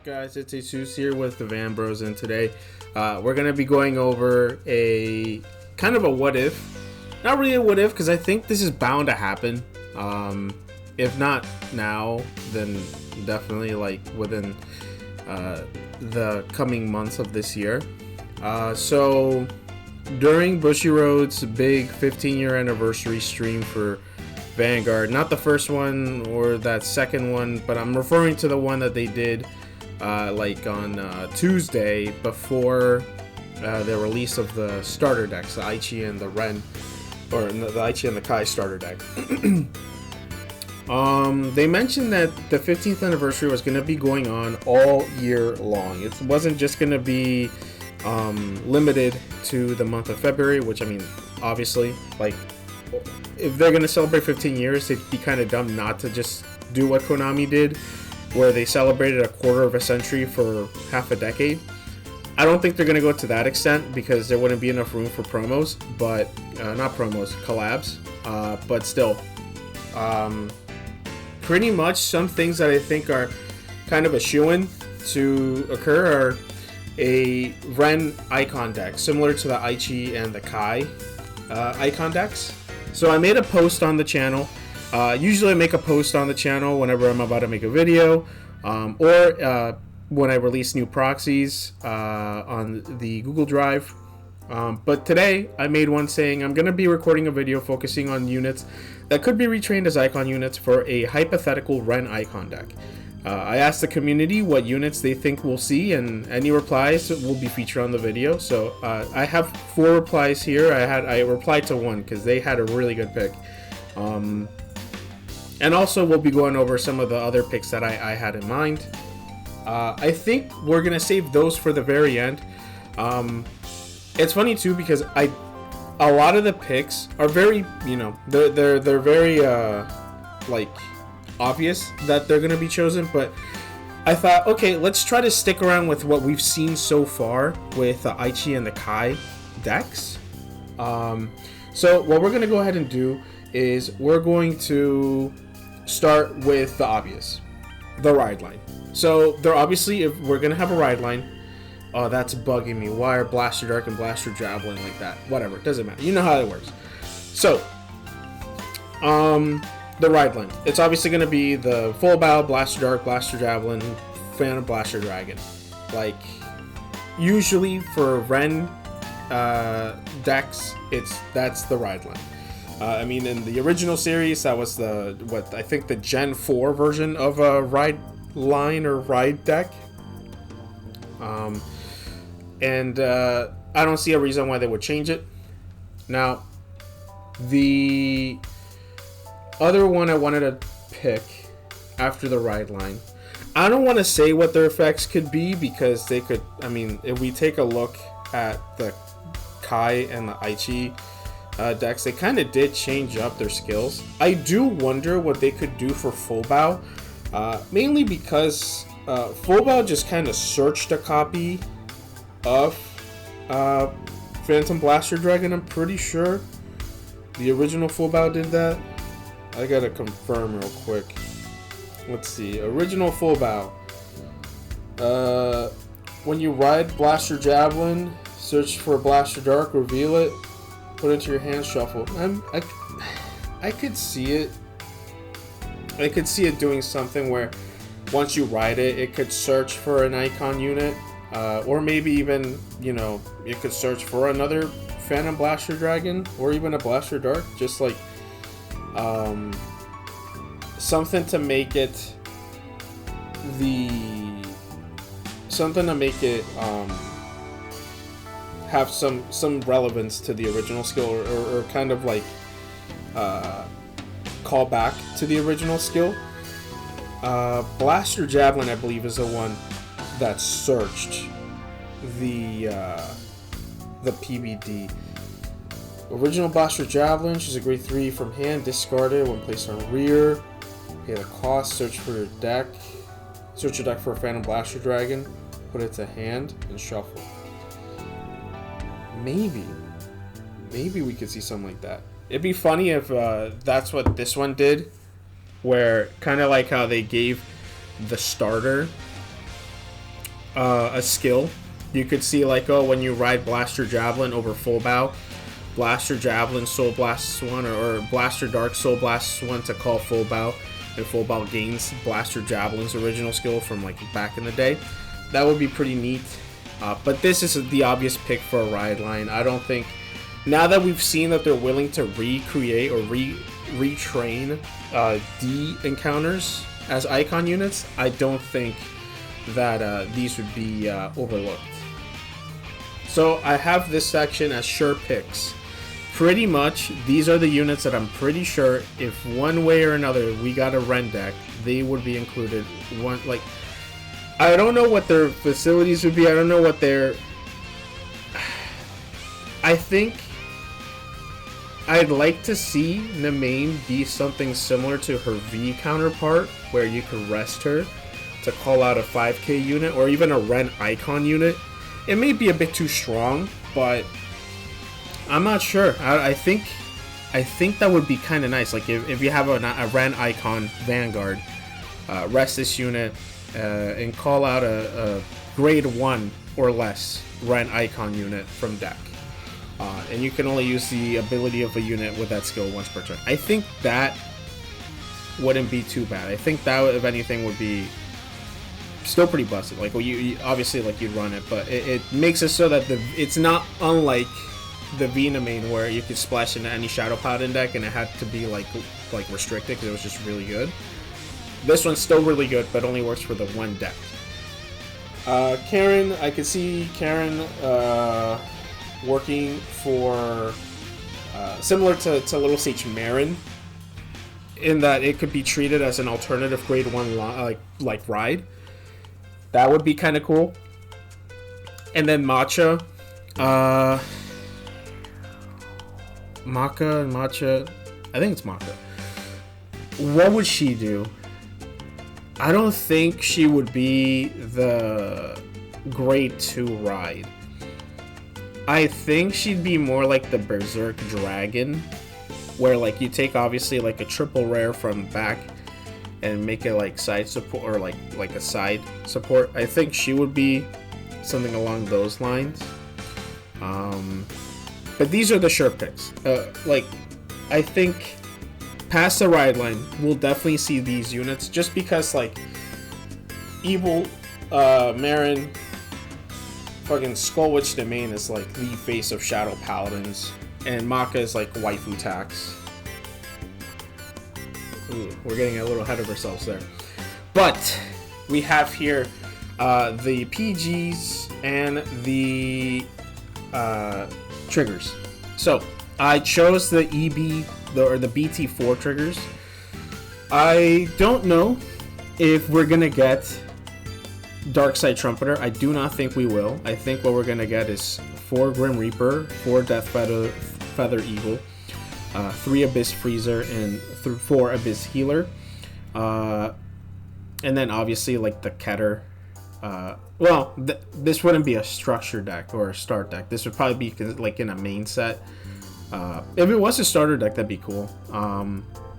up, guys? It's Jesus here with the Van Bros, and today we're going to be going over a kind of a what if. Not really a what if, because I think this is bound to happen. If not now, then definitely like within the coming months of this year. So during Bushiroad's big 15-year anniversary stream for Vanguard, not the first one or that second one, but I'm referring to the one that they did like on Tuesday before the release of the starter decks, the Aichi and the Ren, or the Aichi and the Kai starter deck. They mentioned that the 15th anniversary was going to be going on all year long. It wasn't just going to be limited to the month of February, which, I mean, obviously, like, if they're going to celebrate 15 years, it'd be kind of dumb not to just do what Konami did, where they celebrated a quarter of a century for half a decade. I don't think they're going to go to that extent because there wouldn't be enough room for promos, but not promos, collabs, but still. Pretty much some things that I think are kind of a shoo-in to occur are a Ren icon deck, similar to the Aichi and the Kai icon decks. So I made a post on the channel. Usually I make a post on the channel whenever I'm about to make a video, or when I release new proxies on the Google Drive. But today I made one saying I'm going to be recording a video focusing on units that could be retrained as icon units for a hypothetical Ren icon deck. I asked the community what units they think we'll see, and any replies will be featured on the video. So I have 4 replies here. I replied to one because they had a really good pick. And also we'll be going over some of the other picks that I had in mind. I think we're going to save those for the very end. It's funny too because a lot of the picks are very, they're very like obvious that they're going to be chosen, but I thought, okay, let's try to stick around with what we've seen so far with the Aichi and the Kai decks. So what we're going to go ahead and do is we're going to start with the obvious, the ride line. So they're obviously, if we're going to have a ride line. Oh, that's bugging me. Why are Blaster Dark and Blaster Javelin like that? Whatever, it doesn't matter. You know how it works. So, the ride line. It's obviously going to be the full battle, Blaster Dark, Blaster Javelin, Phantom Blaster Dragon. Like, usually for Ren decks, that's the ride line. I mean, in the original series, that was I think the Gen 4 version of a ride line or ride deck. And I don't see a reason why they would change it. Now, the other one I wanted to pick after the ride line, I don't want to say what their effects could be because they could, I mean, if we take a look at the Kai and the Aichi decks, they kind of did change up their skills. I do wonder what they could do for Full Bow, mainly because Full Bow just kind of searched a copy of Phantom Blaster Dragon. I'm pretty sure the original Full Bow did that. I gotta confirm real quick. Let's see. Original Full Bow. When you ride Blaster Javelin, search for Blaster Dark, reveal it, put it into your hand, shuffle. I could see it. I could see it doing something where once you ride it, it could search for an icon unit. Or maybe even, it could search for another Phantom Blaster Dragon or even a Blaster Dark. Just like something to make it have some relevance to the original skill, or kind of like call back to the original skill. Blaster Javelin, I believe, is the one that searched the PBD. Original Blaster Javelin, she's a grade 3 from hand, discarded when placed on rear. Pay the cost, search for your deck. Search your deck for a Phantom Blaster Dragon, put it to hand, and shuffle. Maybe we could see something like that. It'd be funny if that's what this one did, where kind of like how they gave the starter a skill. You could see like, oh, when you ride Blaster Javelin over full bow, Blaster Javelin Soul Blasts 1 or Blaster Dark Soul Blasts 1 to call full bow, and full bow gains Blaster Javelin's original skill from like back in the day. That would be pretty neat. But this is the obvious pick for a ride line. I don't think, now that we've seen that they're willing to recreate or retrain D encounters as icon units, I don't think that these would be overlooked. So I have this section as sure picks. Pretty much, these are the units that I'm pretty sure, if one way or another we got a Ren deck, they would be included. Like, I don't know what their facilities would be. I don't know what their... I think I'd like to see Nemain be something similar to her V counterpart, where you could rest her to call out a 5k unit, or even a Ren icon unit. It may be a bit too strong, but I'm not sure. I think that would be kind of nice. Like if you have a Ren icon Vanguard, rest this unit and call out a grade 1 or less Ren icon unit from deck. And you can only use the ability of a unit with that skill once per turn. I think that wouldn't be too bad. I think that, if anything, would be still pretty busted. Like, well, you obviously, like, you'd run it, but it makes it so that it's not unlike the Venemain, where you could splash into any Shadow Paladin deck and it had to be like restricted because it was just really good. This one's still really good, but only works for the one deck. Karen, I could see Karen working for similar to Little Sage Marin, in that it could be treated as an alternative grade 1 like ride. That would be kind of cool. And then Matcha, Matcha, I think it's Matcha. What would she do? I don't think she would be the grade 2 ride. I think she'd be more like the Berserk Dragon, where like you take obviously like a triple rare from back and make it like side support, or like a side support. I think she would be something along those lines. But these are the sure picks. Like, I think past the ride line, we'll definitely see these units, just because like Evil Marin, fucking Skullwitch Domain is like the face of Shadow Paladins, and Maka is like waifu tax. Ooh, we're getting a little ahead of ourselves there. But we have here the PGs and the triggers. So I chose the EB or the BT4 triggers. I don't know if we're gonna get Darkside Trumpeter. I do not think we will. I think what we're gonna get is 4 Grim Reaper, 4 Death Feather Eagle, 3 Abyss Freezer, and 4 Abyss Healer. And then obviously like the Keter. This wouldn't be a structure deck or a start deck. This would probably be like in a main set. If it was a starter deck, that'd be cool.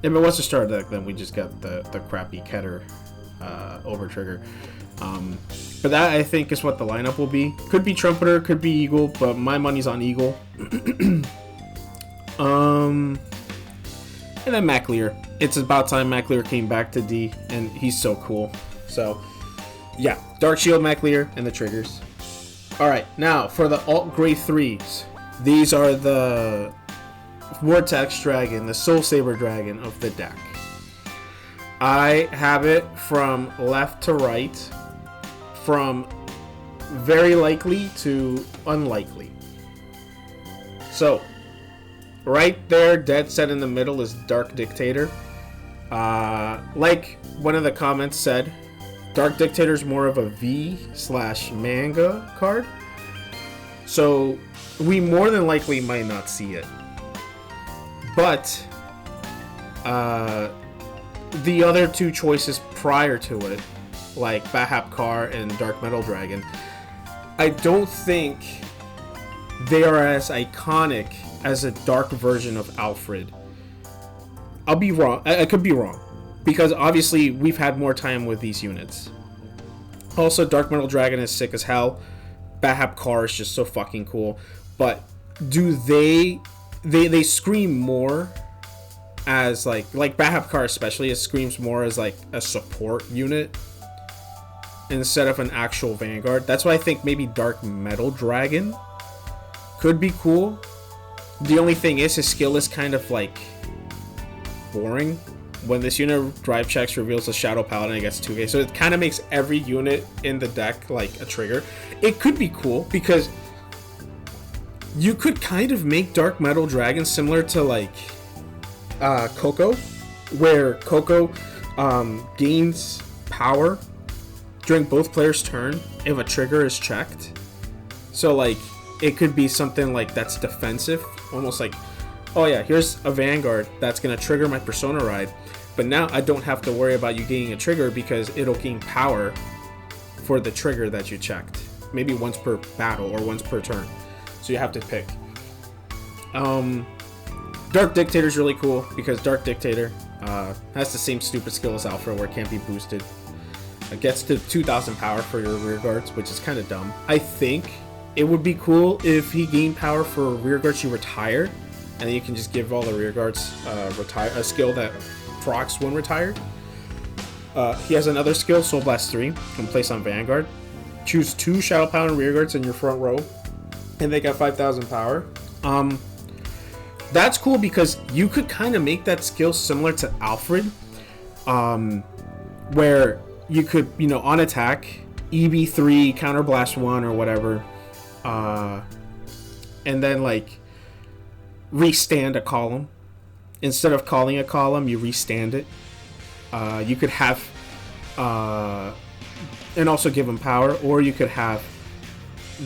If it was a starter deck, then we just got the crappy Keter over trigger. But that, I think, is what the lineup will be. Could be Trumpeter, could be Eagle, but my money's on Eagle. And then Maclear. It's about time Maclear came back to D, and he's so cool. So, yeah, Dark Shield, Maclear, and the triggers. Alright, now for the alt grade 3s. These are the Vortex Dragon, the Soul Saber Dragon of the deck. I have it from left to right, from very likely to unlikely. So, right there, dead set in the middle, is Dark Dictator. Like one of the comments said, Dark Dictator is more of a V/manga card. So, we more than likely might not see it. But, the other 2 choices prior to it, like Bahap Car and Dark Metal Dragon, I don't think they are as iconic as a dark version of Alfred. I'll be wrong. I could be wrong, because obviously we've had more time with these units. Also, Dark Metal Dragon is sick as hell. Bahab Car is just so fucking cool. But do they scream more as like Bahab Car especially, it screams more as like a support unit instead of an actual Vanguard. That's why I think maybe Dark Metal Dragon could be cool. The only thing is his skill is kind of like boring. When this unit drive checks reveals a Shadow Paladin, it gets 2k. So it kind of makes every unit in the deck like a trigger. It could be cool because you could kind of make Dark Metal Dragon similar to like Coco, where Coco gains power during both players' turn if a trigger is checked. So like it could be something like that's defensive, almost like, oh yeah, here's a Vanguard that's gonna trigger my Persona Ride, but now I don't have to worry about you gaining a trigger because it'll gain power for the trigger that you checked. Maybe once per battle or once per turn. So you have to pick. Dark Dictator is really cool because Dark Dictator has the same stupid skill as Alpha where it can't be boosted. It gets to 2,000 power for your rear guards, which is kind of dumb. I think it would be cool if he gained power for rear guards you retire, and then you can just give all the rear guards a skill that procs when retired. He has another skill, Soul Blast 3, can place on Vanguard. Choose 2 Shadow Paladin rear guards in your front row, and they got 5,000 power. That's cool because you could kind of make that skill similar to Alfred, where you could, you know, on attack, EB3, Counter Blast 1 or whatever, and then like restand a column. Instead of calling a column, you restand it. You could have, and also give him power, or you could have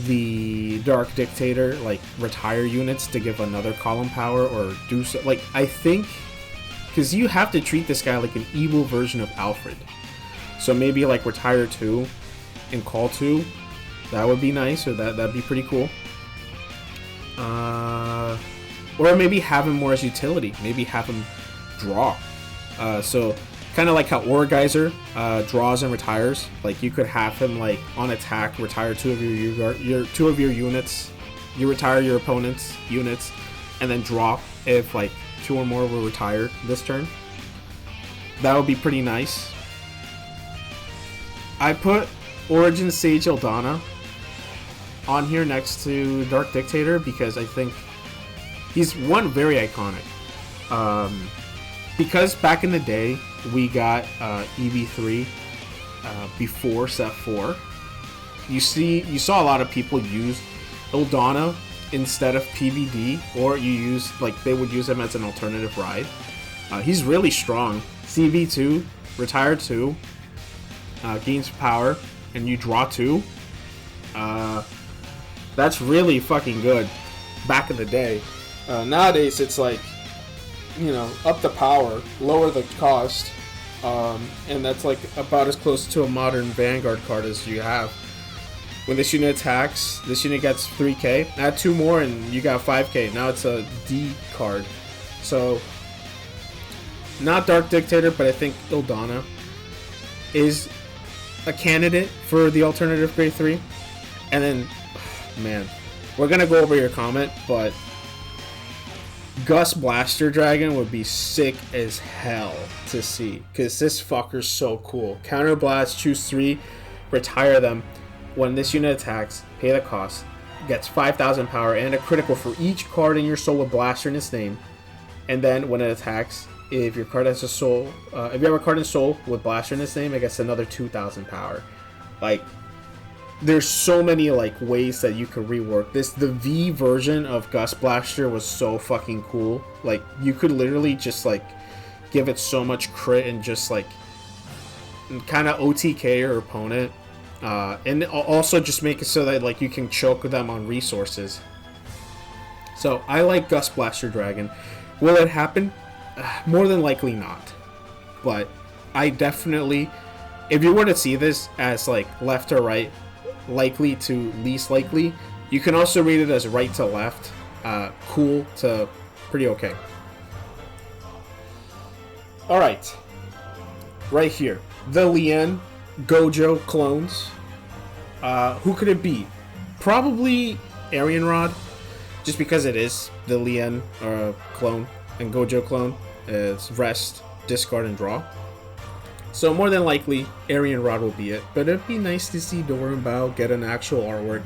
the Dark Dictator like retire units to give another column power or do so. Like I think, because you have to treat this guy like an evil version of Alfred. So maybe like retire 2 and call 2. That would be nice, or that'd be pretty cool. Or maybe have him more as utility. Maybe have him draw. So kind of like how Orgeyser draws and retires. Like you could have him like on attack, retire 2 of your 2 of your units. You retire your opponent's units, and then draw if like 2 or more were retired this turn. That would be pretty nice. I put Origin Sage Eldana on here next to Dark Dictator because I think he's one very iconic. Because back in the day we got EV3 before set 4. You saw a lot of people use Eldana instead of PVD, or they would use him as an alternative ride. He's really strong. CV2, retire 2, gains power, and you draw 2. That's really fucking good back in the day. Nowadays it's like, you know, up the power, lower the cost, and that's like about as close to a modern Vanguard card as you have. When this unit attacks, this unit gets 3k. Add 2 more and you got 5k. Now it's a D card. So, not Dark Dictator, but I think Eldana is a candidate for the alternative grade 3. And then, man, we're gonna go over your comment, but Gus Blaster Dragon would be sick as hell to see, because this fucker's so cool. Counter Blast, choose 3, retire them. When this unit attacks, pay the cost, gets 5,000 power and a critical for each card in your soul with Blaster in its name. And then when it attacks, if your card has a soul, if you have a card in soul with Blaster in its name, it gets another 2,000 power. Like, there's so many like ways that you could rework this. The V version of Gus Blaster was so fucking cool. Like, you could literally just like give it so much crit and just like kind of OTK your opponent. And also just make it so that like you can choke them on resources. So I like Gus Blaster Dragon. Will it happen? More than likely not. But I definitely, if you were to see this as like left or right, likely to least likely, you can also read it as right to left, cool to pretty okay. Alright, right here, the Lien Gojo clones. Who could it be? Probably Arian Rod, just because it is the Lien clone and Gojo clone. It's rest, discard, and draw. So more than likely, Arian Rod will be it. But it'd be nice to see Dorenbao get an actual artwork.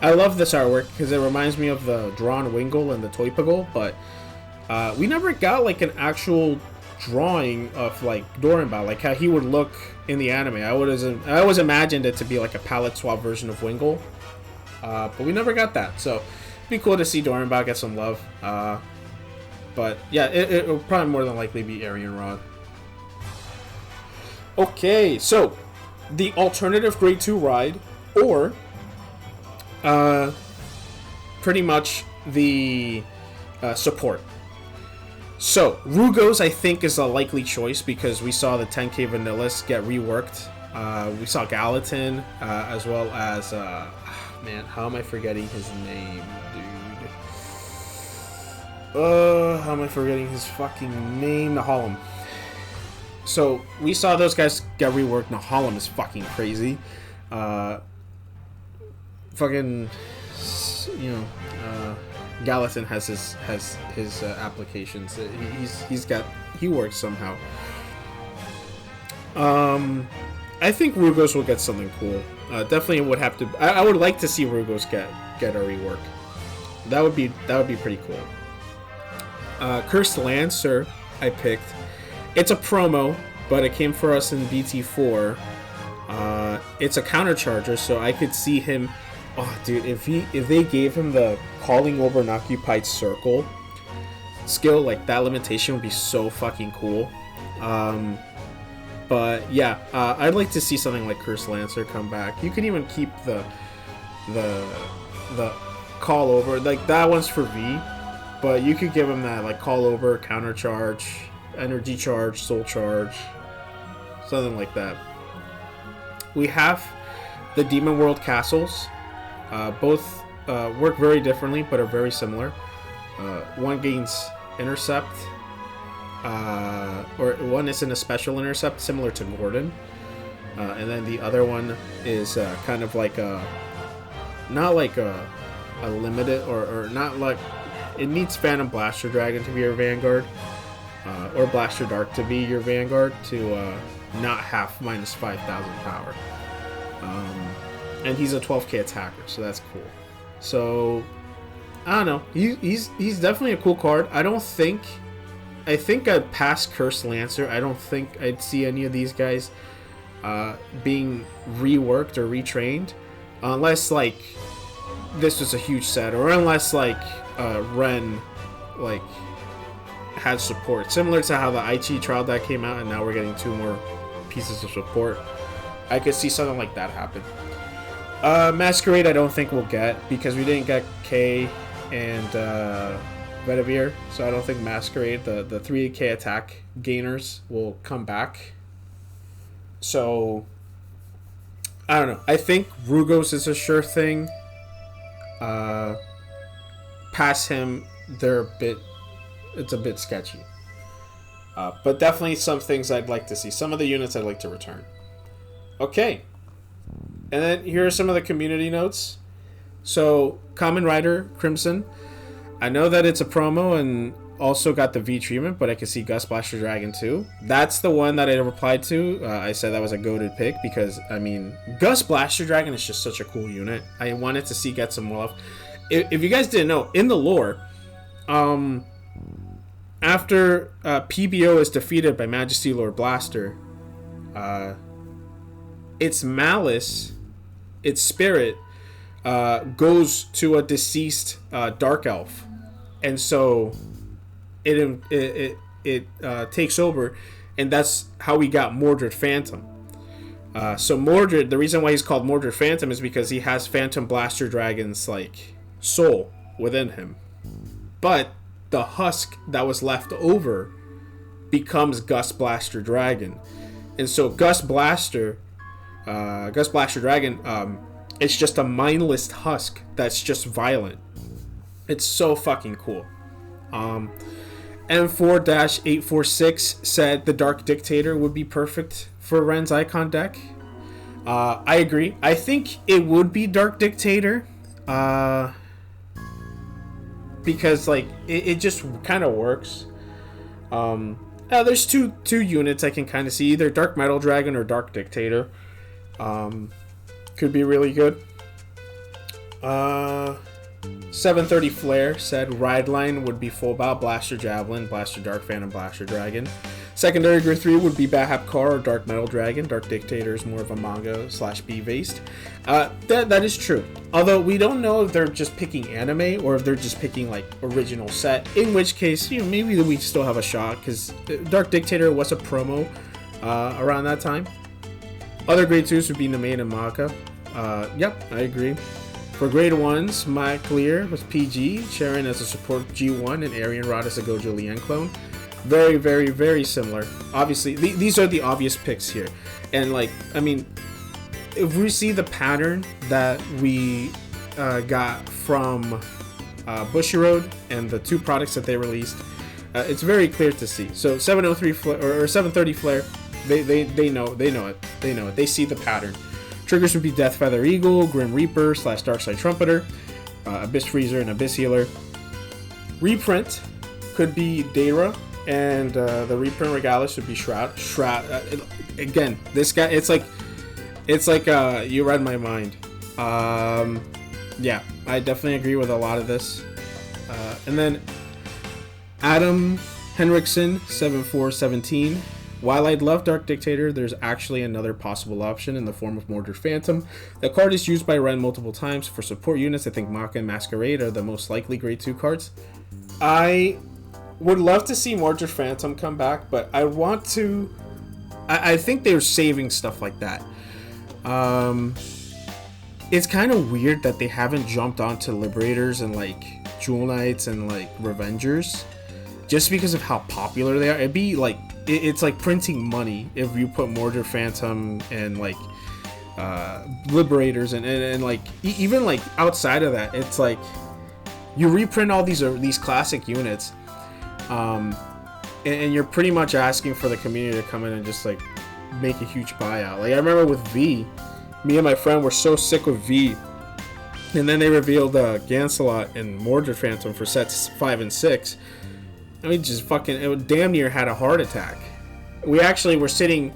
I love this artwork because it reminds me of the drawn Wingull and the Toipagal, but we never got like an actual drawing of like Dorenbao, like how he would look in the anime. I always imagined it to be like a palette swap version of Wingull, but we never got that. So it'd be cool to see Dorenbao get some love. But yeah, it will probably more than likely be Arian Rod. Okay, so the alternative grade 2 ride, or pretty much the support. So Rugos, I think, is a likely choice because we saw the 10k Vanillas get reworked. We saw Gallatin, as well as man, how am I forgetting his name, dude? How am I forgetting his fucking name? Nahalem. So we saw those guys get reworked. Nahalem is fucking crazy. Fucking, you know, Gallatin has his applications. He works somehow. I think Rugos will get something cool. Definitely would have to. I would like to see Rugos get a rework. That would be pretty cool. Cursed Lancer, I picked. It's a promo, but it came for us in BT4. It's a countercharger, so I could see him. Oh, dude, if they gave him the calling over an occupied circle skill, like that limitation would be so fucking cool. But yeah, I'd like to see something like Cursed Lancer come back. You can even keep the call over, like that one's for V, but you could give him that like call over, counter charge, energy charge, soul charge, something like that. We have the Demon World castles. Both work very differently, but are very similar. One gains intercept, or one is in a special intercept similar to Gordon, and then the other one is kind of like not like a limited, or not like, it needs Phantom Blaster Dragon to be your Vanguard, or Blaster Dark to be your Vanguard to not have minus 5,000 power. And he's a 12k attacker, so that's cool. So I don't know. He's definitely a cool card. I think I'd pass Cursed Lancer. I don't think I'd see any of these guys being reworked or retrained, unless like this was a huge set, or unless like Ren like had support, similar to how the Aichi trial deck came out, and now we're getting 2 more pieces of support. I could see something like that happen. Masquerade I don't think we'll get, because we didn't get K and Bedivere, so I don't think Masquerade, the 3k attack gainers, will come back. So I don't know. I think Rugos is a sure thing. Past him, it's a bit sketchy. But definitely some things I'd like to see. Some of the units I'd like to return. Okay. And then here are some of the community notes. So, Kamen Rider Crimson. I know that it's a promo and also got the V treatment, but I can see Gus Blaster Dragon too. That's the one that I replied to. I said that was a goated pick because, I mean, Gus Blaster Dragon is just such a cool unit. I wanted to see get some more love. If you guys didn't know, in the lore, after PBO is defeated by Majesty Lord Blaster, its malice, its spirit, goes to a deceased Dark Elf, and so it takes over, and that's how we got Mordred Phantom. So Mordred, the reason why he's called Mordred Phantom is because he has Phantom Blaster Dragon's like soul within him, but the husk that was left over becomes Gus Blaster Dragon, and so Gus Blaster Dragon, it's just a mindless husk that's just violent. It's so fucking cool. M4-846 said the Dark Dictator would be perfect for Ren's Icon deck. I agree. I think it would be Dark Dictator. Because like it just kind of works. There's two units I can kind of see, either Dark Metal Dragon or Dark Dictator. Could be really good. 730 Flare said Ride Line would be full bout Blaster Javelin, Blaster Dark Phantom, Blaster Dragon. Secondary Gear 3 would be Bahap Car or Dark Metal Dragon. Dark Dictator is more of a manga / B based. That is true. Although we don't know if they're just picking anime or if they're just picking like original set. In which case, maybe we still have a shot, because Dark Dictator was a promo around that time. Other grade 2s would be Namae and Maka. Yep, I agree. For grade 1s, My Clear was PG, Sharon as a support G1, and Arian Rod as a Gojo Lien clone. Very, very, very similar. Obviously, these are the obvious picks here. And, like, I mean, if we see the pattern that we got from Bushiroad and the 2 products that they released, it's very clear to see. So 703 Flare, or 730 Flare, they know it. They see the pattern. Triggers would be Death Feather Eagle, Grim Reaper / Darkside Trumpeter, Abyss Freezer, and Abyss Healer. Reprint could be Deira, and the reprint Regalis would be Shroud. Again, this guy, it's like you read my mind. Yeah, I definitely agree with a lot of this. And then Adam Henriksen 7417. While I'd love Dark Dictator, there's actually another possible option in the form of Mordred Phantom. The card is used by Ren multiple times. For support units, I think Maka and Masquerade are the most likely grade 2 cards. I would love to see Mordred Phantom come back, but I think they're saving stuff like that. It's kind of weird that they haven't jumped onto Liberators and like Jewel Knights and like Revengers, just because of how popular they are. It'd be like, it's like printing money if you put Mordred Phantom and like Liberators and like even like outside of that, it's like you reprint all these classic units, and you're pretty much asking for the community to come in and just like make a huge buyout. Like I remember with V, me and my friend were so sick of V, and then they revealed Gancelot and Mordred Phantom for sets 5 and 6. I mean, just fucking, it damn near had a heart attack. We actually were sitting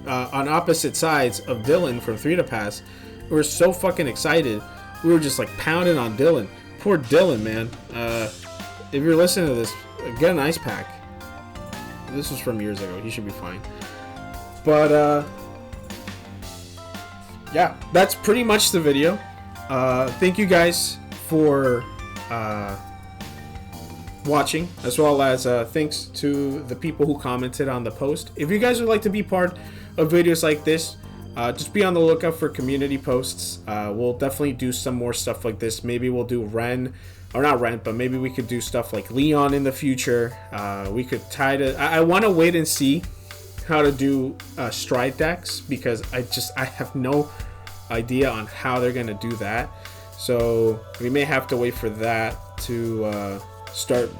on opposite sides of Dylan from 3 to Pass. We were so fucking excited. We were just like pounding on Dylan. Poor Dylan, man. If you're listening to this, get an ice pack. This was from years ago. He should be fine. But, yeah, that's pretty much the video. Thank you guys for watching, as well as thanks to the people who commented on the post. If you guys would like to be part of videos like this, just be on the lookout for community posts. We'll definitely do some more stuff like this. Maybe we'll do Ren, or not Ren, but maybe we could do stuff like Leon in the future. We could try to, I want to wait and see how to do stride decks, because I have no idea on how they're gonna do that. So we may have to wait for that to start,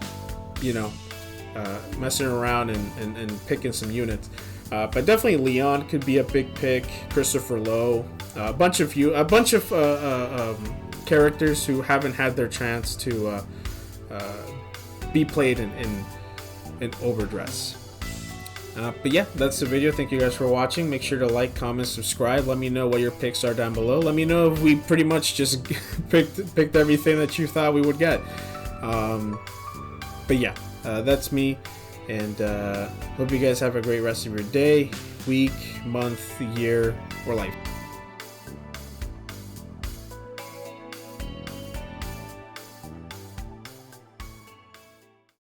messing around and picking some units. But definitely Leon could be a big pick. Christopher Lowe, a bunch of characters who haven't had their chance to be played in overdress. But yeah, that's the video. Thank you guys for watching. Make sure to like, comment, subscribe. Let me know what your picks are down below. Let me know if we pretty much just picked everything that you thought we would get. But yeah, that's me, and hope you guys have a great rest of your day, week, month, year, or life.